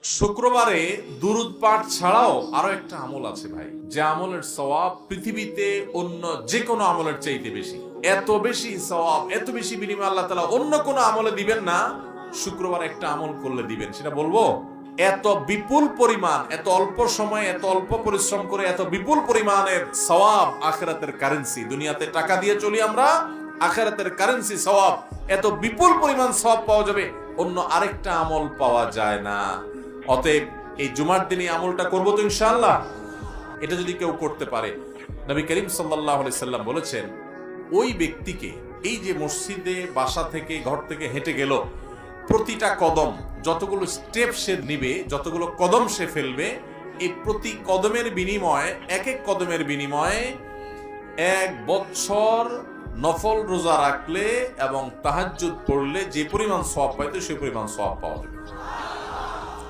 শুক্রবারে দুরুদ পাঠ ছাড়াও আরো একটা আমল আছে ভাই, যে আমলের সওয়াব পৃথিবীতে অন্য যে কোনো আমলের চাইতে বেশি। এত বেশি সওয়াব, এত বেশি বিনিময় আল্লাহ তাআলা অন্য কোনো আমলে দিবেন না, শুক্রবার একটা আমল করলে দিবেন। সেটা বলবো? এত বিপুল পরিমাণ, এত অল্প সময়ে, এত অল্প পরিশ্রম করে এত বিপুল পরিমাণের সওয়াব, আখিরাতের কারেন্সি। দুনিয়াতে টাকা দিয়ে চলি আমরা, আখিরাতের কারেন্সি সওয়াব। এত বিপুল পরিমাণ সওয়াব পাওয়া যাবে, অন্য আরেকটা আমল পাওয়া যায় না। অতএব এই জুমার দিনে আমলটা করবো তো ইনশাআল্লাহ। এটা যদি কেউ করতে পারে, নবী করিম সাল্লাল্লাহু আলাইহি সাল্লাম বলেছেন, ওই ব্যক্তিকে, এই যে মসজিদে বাসা থেকে ঘর থেকে হেঁটে গেল, প্রতিটা কদম, যতগুলো স্টেপ সে নিবে, যতগুলো কদম সে ফেলবে, এই প্রতি কদমের বিনিময়ে, এক এক কদমের বিনিময়ে 1 বছর নফল রোজা রাখলে এবং তাহাজ্জুদ পড়লে যে পরিমাণ সওয়াব পাইতো সেই পরিমাণ সওয়াব পাওয়া যাবে।